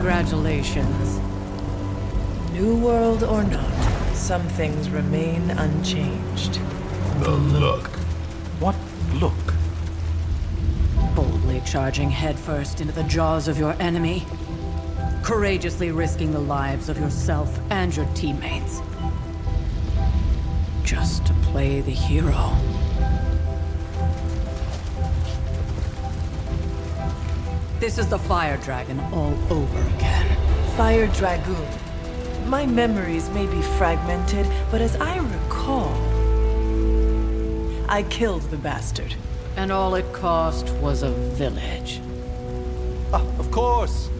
Congratulations. New world or not, some things remain unchanged. The look. What look? Boldly charging headfirst into the jaws of your enemy. Courageously risking the lives of yourself and your teammates. Just to play the hero. This is the Fire Dragon all over again. Fire Dragoon. My memories may be fragmented, but as I recall, I killed the bastard. And all it cost was a village. Ah, of course.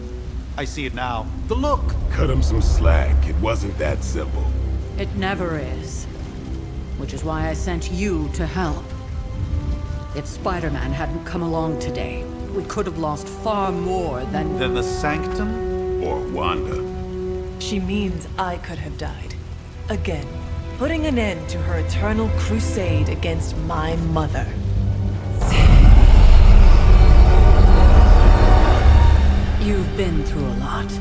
I see it now. The look. Cut him some slack. It wasn't that simple. It never is. Which is why I sent you to help. If Spider-Man hadn't come along today, we could have lost far more than... Then the Sanctum? Or Wanda. She means I could have died. Again, putting an end to her eternal crusade against my mother. You've been through a lot.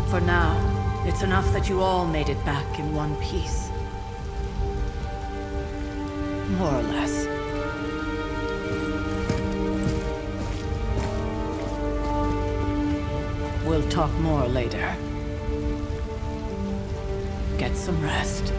For now, it's enough that you all made it back in one piece. More or less. We'll talk more later. Get some rest.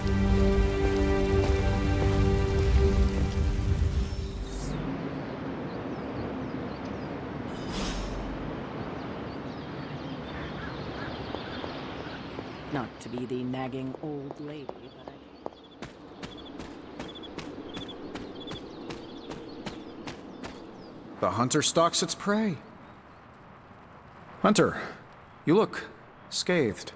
Not to be the nagging old lady, but The hunter stalks its prey. Hunter, you look scathed.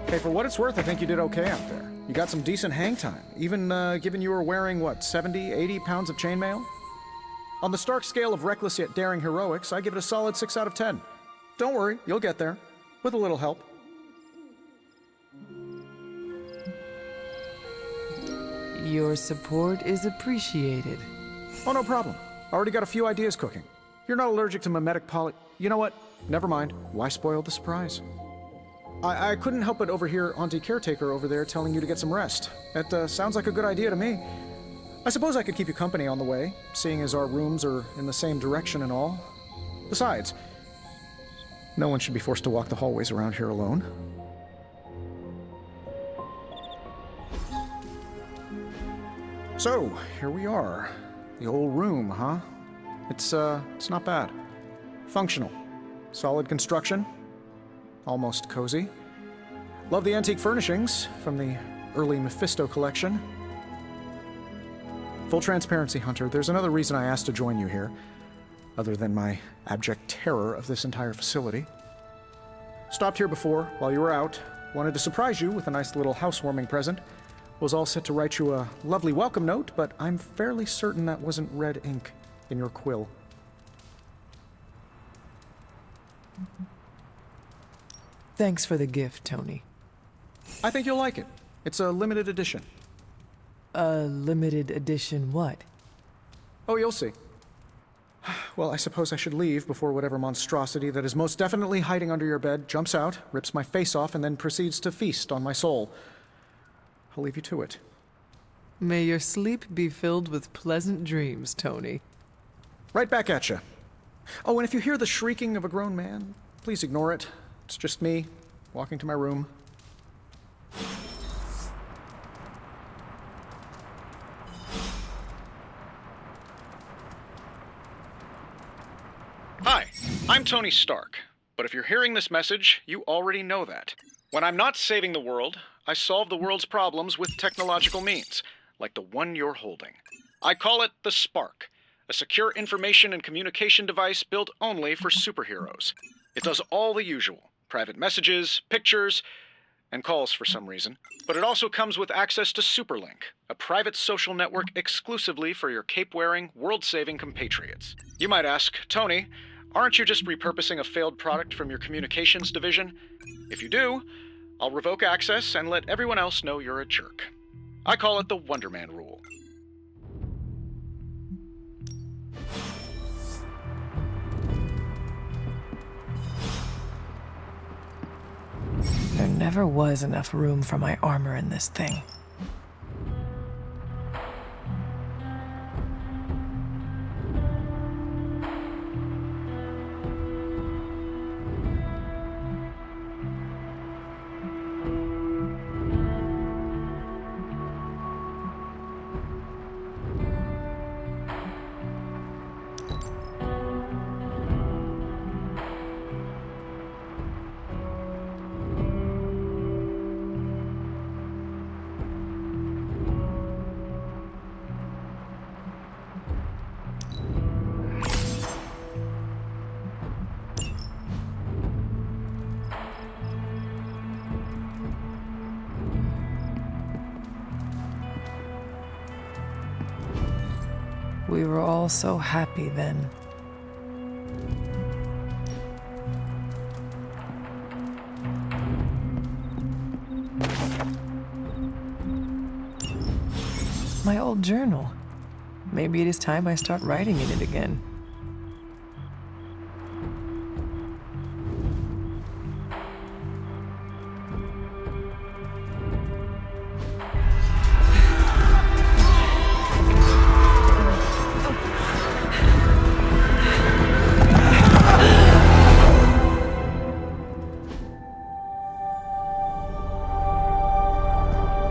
Hey, for what it's worth, I think you did okay out there. You got some decent hang time, even given you were wearing, what, 70, 80 pounds of chainmail? On the Stark scale of reckless yet daring heroics, I give it a solid 6 out of 10. Don't worry, you'll get there. With a little help. Your support is appreciated. Oh, no problem. Already got a few ideas cooking. You're not allergic to mimetic poly... You know what? Never mind. Why spoil the surprise? I couldn't help but overhear Auntie Caretaker over there telling you to get some rest. That sounds like a good idea to me. I suppose I could keep you company on the way, seeing as our rooms are in the same direction and all. Besides, no one should be forced to walk the hallways around here alone. So, here we are. The old room, huh? It's not bad. Functional. Solid construction. Almost cozy. Love the antique furnishings from the early Mephisto collection. Full transparency, Hunter, there's another reason I asked to join you here, other than my abject terror of this entire facility. Stopped here before, while you were out. Wanted to surprise you with a nice little housewarming present. Was all set to write you a lovely welcome note, but I'm fairly certain that wasn't red ink in your quill. Thanks for the gift, Tony. I think you'll like it. It's a limited edition. A limited edition what? Oh, you'll see. Well, I suppose I should leave before whatever monstrosity that is most definitely hiding under your bed jumps out, rips my face off, and then proceeds to feast on my soul. I'll leave you to it. May your sleep be filled with pleasant dreams, Tony. Right back at you. Oh, and if you hear the shrieking of a grown man, please ignore it. It's just me, walking to my room. Hi, I'm Tony Stark. But if you're hearing this message, you already know that. When I'm not saving the world, I solve the world's problems with technological means, like the one you're holding. I call it the Spark, a secure information and communication device built only for superheroes. It does all the usual, private messages, pictures, and calls for some reason. But it also comes with access to Superlink, a private social network exclusively for your cape-wearing, world-saving compatriots. You might ask, Tony, aren't you just repurposing a failed product from your communications division? If you do, I'll revoke access and let everyone else know you're a jerk. I call it the Wonder Man rule. There never was enough room for my armor in this thing. We were all so happy then. My old journal. Maybe it is time I start writing in it again.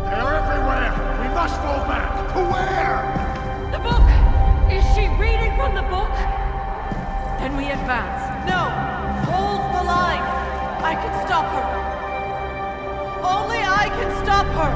They're everywhere! We must go back! To where? The book! Is she reading from the book? Then we advance. No! Hold the line! I can stop her! Only I can stop her!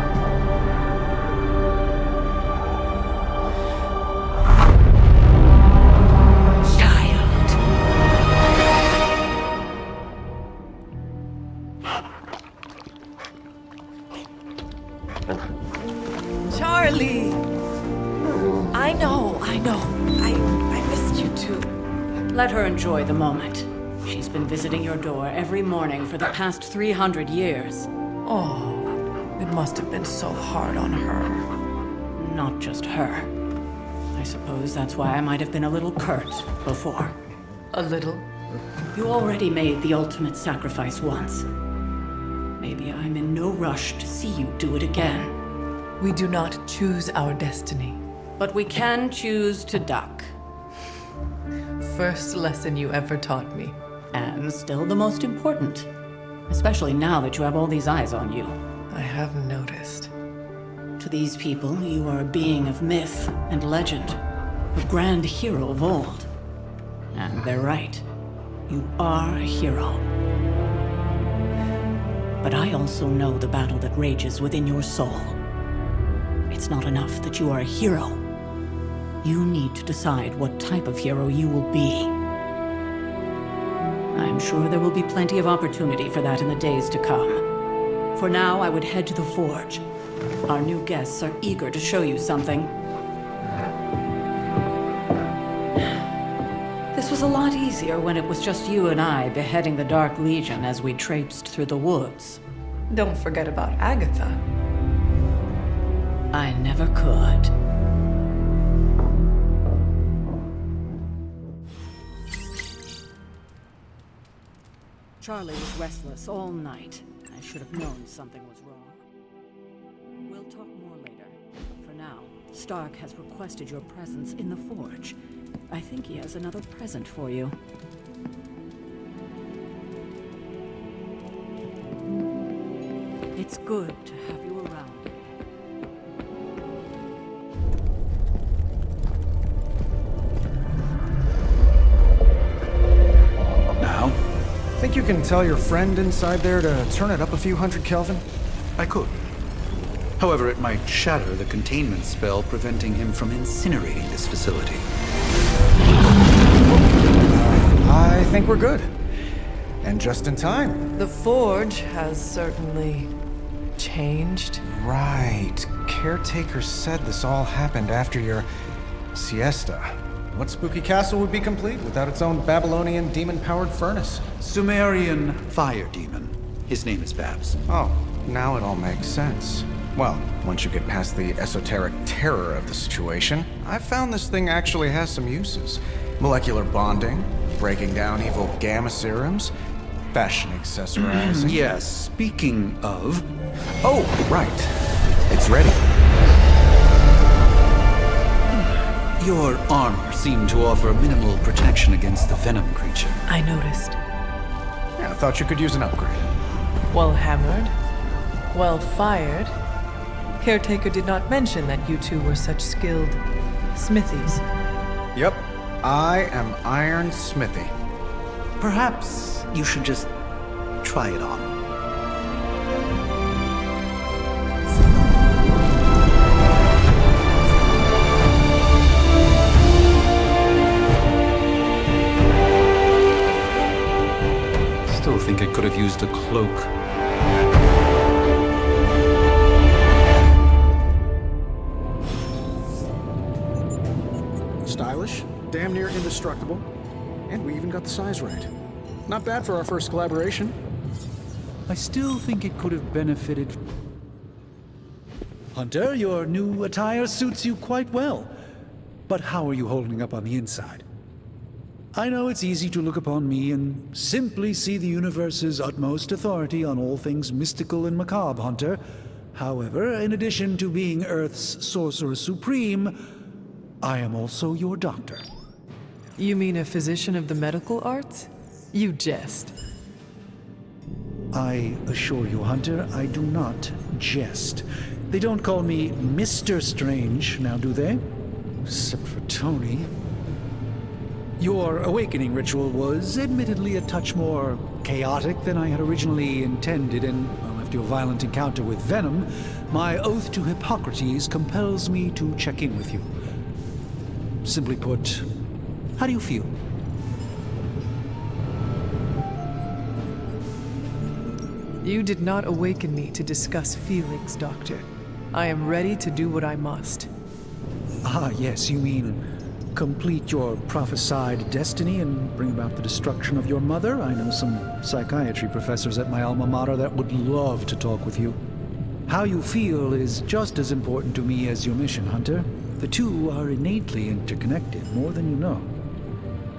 Charlie! I know. I missed you too. Let her enjoy the moment. She's been visiting your door every morning for the past 300 years. Oh, it must have been so hard on her. Not just her. I suppose that's why I might have been a little curt before. A little? You already made the ultimate sacrifice once. Maybe I'm in no rush to see you do it again. We do not choose our destiny. But we can choose to duck. First lesson you ever taught me. And still the most important. Especially now that you have all these eyes on you. I have noticed. To these people, you are a being of myth and legend. A grand hero of old. And they're right. You are a hero. But I also know the battle that rages within your soul. It's not enough that you are a hero. You need to decide what type of hero you will be. I'm sure there will be plenty of opportunity for that in the days to come. For now, I would head to the forge. Our new guests are eager to show you something. This was a lot easier when it was just you and I beheading the Dark Legion as we traipsed through the woods. Don't forget about Agatha. I never could. Charlie was restless all night. I should have known something was wrong. We'll talk more later. But for now, Stark has requested your presence in the forge. I think he has another present for you. It's good to have you around. Now? Think think you can tell your friend inside there to turn it up a few hundred Kelvin? I could. However, it might shatter the containment spell preventing him from incinerating this facility. I think we're good. And just in time. The Forge has certainly changed. Right. Caretaker said this all happened after your siesta. What spooky castle would be complete without its own Babylonian demon-powered furnace? Sumerian fire demon. His name is Babs. Oh, now it all makes sense. Well, once you get past the esoteric terror of the situation, I've found this thing actually has some uses. Molecular bonding, breaking down evil gamma serums, fashion accessorizing. Yes, speaking of... Oh, right. It's ready. Your armor seemed to offer minimal protection against the venom creature. I noticed. Yeah, I thought you could use an upgrade. Well hammered, well fired. Caretaker did not mention that you two were such skilled smithies. Yep, I am Iron Smithy. Perhaps you should just try it on. Still think it could have used a cloak. Stylish, damn near indestructible, and we even got the size right. Not bad for our first collaboration. I still think it could have benefited... Hunter, your new attire suits you quite well. But how are you holding up on the inside? I know it's easy to look upon me and simply see the universe's utmost authority on all things mystical and macabre, Hunter. However, in addition to being Earth's Sorcerer Supreme, I am also your doctor. You mean a physician of the medical arts? You jest. I assure you, Hunter, I do not jest. They don't call me Mr. Strange, now do they? Except for Tony. Your awakening ritual was admittedly a touch more chaotic than I had originally intended, and well, after your violent encounter with Venom, my oath to Hippocrates compels me to check in with you. Simply put, how do you feel? You did not awaken me to discuss feelings, Doctor. I am ready to do what I must. Ah, yes, you mean complete your prophesied destiny and bring about the destruction of your mother? I know some psychiatry professors at my alma mater that would love to talk with you. How you feel is just as important to me as your mission, Hunter. The two are innately interconnected, more than you know.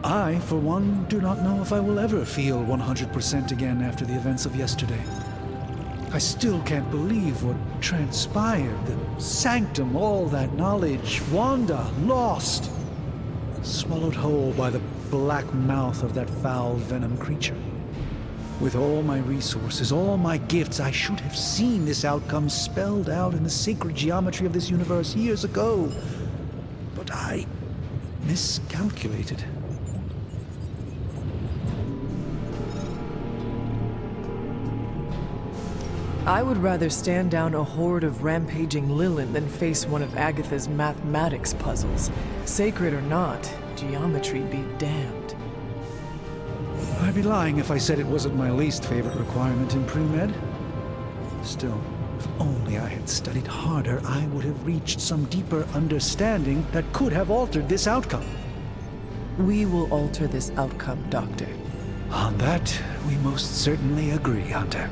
I, for one, do not know if I will ever feel 100% again after the events of yesterday. I still can't believe what transpired. The sanctum, all that knowledge. Wanda, lost. Swallowed whole by the black mouth of that foul venom creature. With all my resources, all my gifts, I should have seen this outcome spelled out in the sacred geometry of this universe years ago. But I miscalculated. I would rather stand down a horde of rampaging Lilin than face one of Agatha's mathematics puzzles. Sacred or not, geometry be damned. I'd be lying if I said it wasn't my least favorite requirement in pre-med. Still, if only I had studied harder, I would have reached some deeper understanding that could have altered this outcome. We will alter this outcome, Doctor. On that, we most certainly agree, Hunter.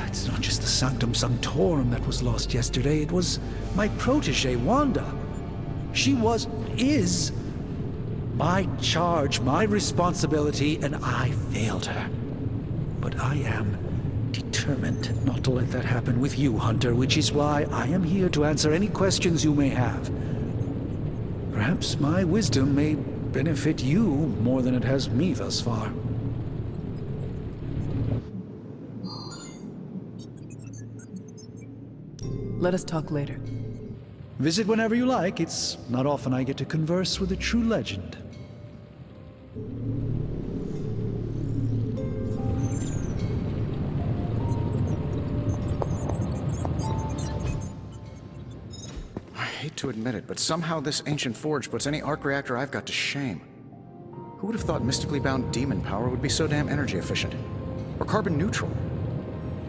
It's not just the Sanctum Sanctorum that was lost yesterday, it was my protege, Wanda. She is my charge, my responsibility, and I failed her. But I am determined not to let that happen with you, Hunter, which is why I am here to answer any questions you may have. Perhaps my wisdom may benefit you more than it has me thus far. Let us talk later. Visit whenever you like. It's not often I get to converse with a true legend. to admit it, but somehow this ancient forge puts any arc reactor I've got to shame. Who would have thought mystically bound demon power would be so damn energy efficient? Or carbon neutral?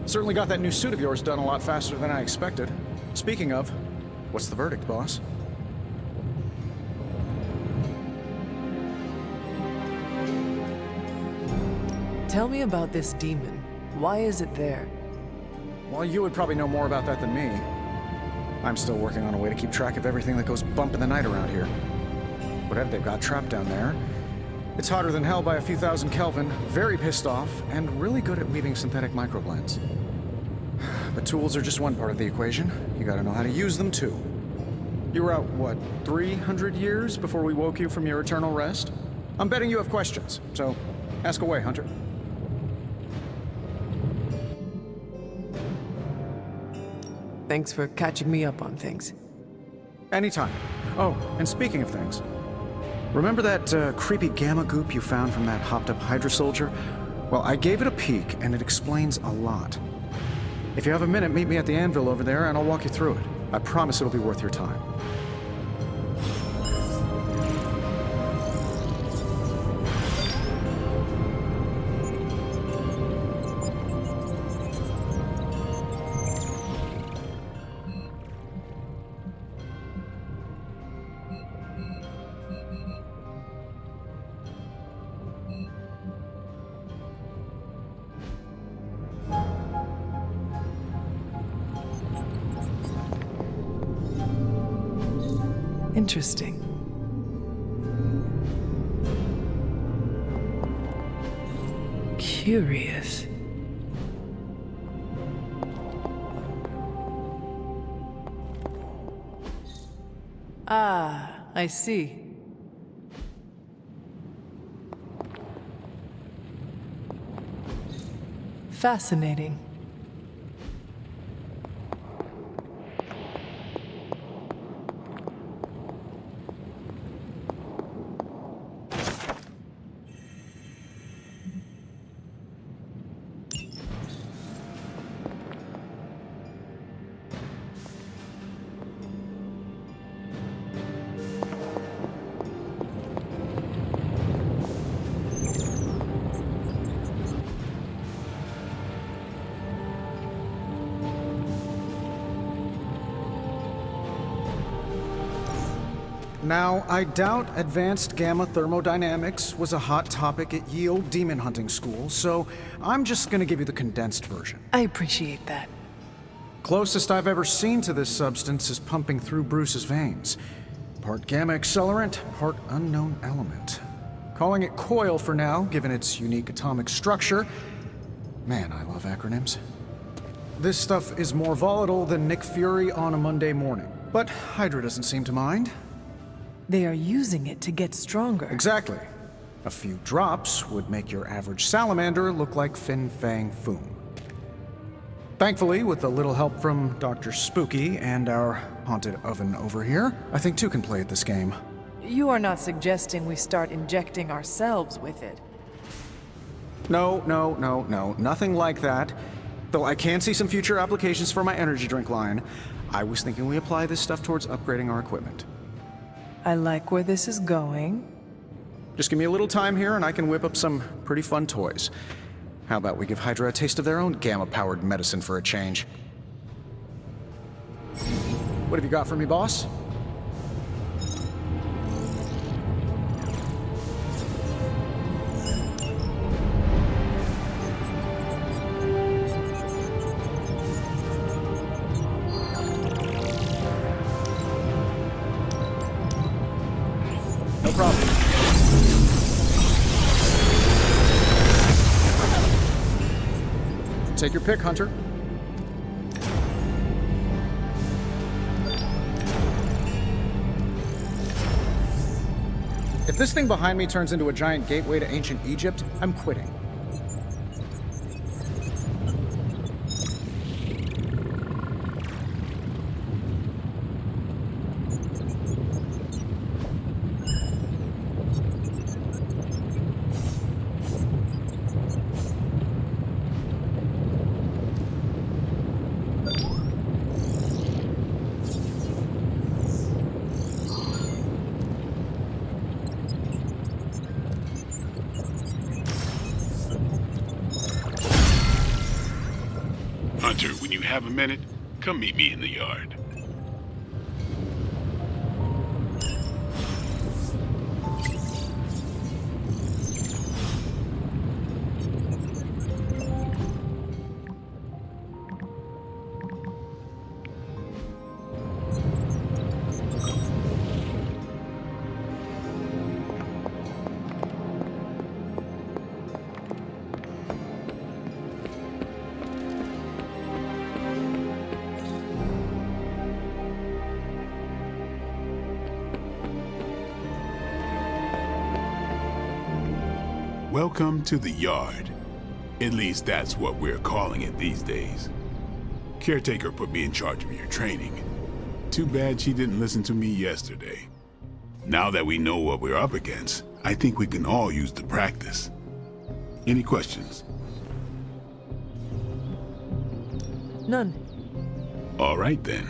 Certainly got that new suit of yours done a lot faster than I expected. Speaking of, what's the verdict, boss? Tell me about this demon. Why is it there? Well, you would probably know more about that than me. I'm still working on a way to keep track of everything that goes bump in the night around here. Whatever they've got trapped down there, it's hotter than hell by a few thousand Kelvin, very pissed off, and really good at weaving synthetic microblends. But tools are just one part of the equation. You gotta know how to use them too. You were out, what, 300 years before we woke you from your eternal rest? I'm betting you have questions, so ask away, Hunter. Thanks for catching me up on things. Anytime. Oh, and speaking of things, remember that creepy gamma goop you found from that hopped-up Hydra soldier? Well, I gave it a peek, and it explains a lot. If you have a minute, meet me at the anvil over there, and I'll walk you through it. I promise it'll be worth your time. Interesting. Curious. Ah, I see. Fascinating. Now, I doubt advanced gamma thermodynamics was a hot topic at ye olde demon hunting school, so I'm just gonna give you the condensed version. I appreciate that. Closest I've ever seen to this substance is pumping through Bruce's veins. Part gamma accelerant, part unknown element. Calling it coil for now, given its unique atomic structure. Man, I love acronyms. This stuff is more volatile than Nick Fury on a Monday morning. But Hydra doesn't seem to mind. They are using it to get stronger. Exactly. A few drops would make your average salamander look like Fin Fang Foom. Thankfully, with a little help from Dr. Spooky and our haunted oven over here, I think two can play at this game. You are not suggesting we start injecting ourselves with it. No, nothing like that. Though I can see some future applications for my energy drink line. I was thinking we apply this stuff towards upgrading our equipment. I like where this is going. Just give me a little time here and I can whip up some pretty fun toys. How about we give Hydra a taste of their own gamma-powered medicine for a change? What have you got for me, boss? No problem. Take your pick, Hunter. If this thing behind me turns into a giant gateway to ancient Egypt, I'm quitting. Hunter, when you have a minute, come meet me in the yard. Welcome to the yard. At least that's what we're calling it these days. Caretaker put me in charge of your training. Too bad she didn't listen to me yesterday. Now that we know what we're up against, I think we can all use the practice. Any questions? None. All right then.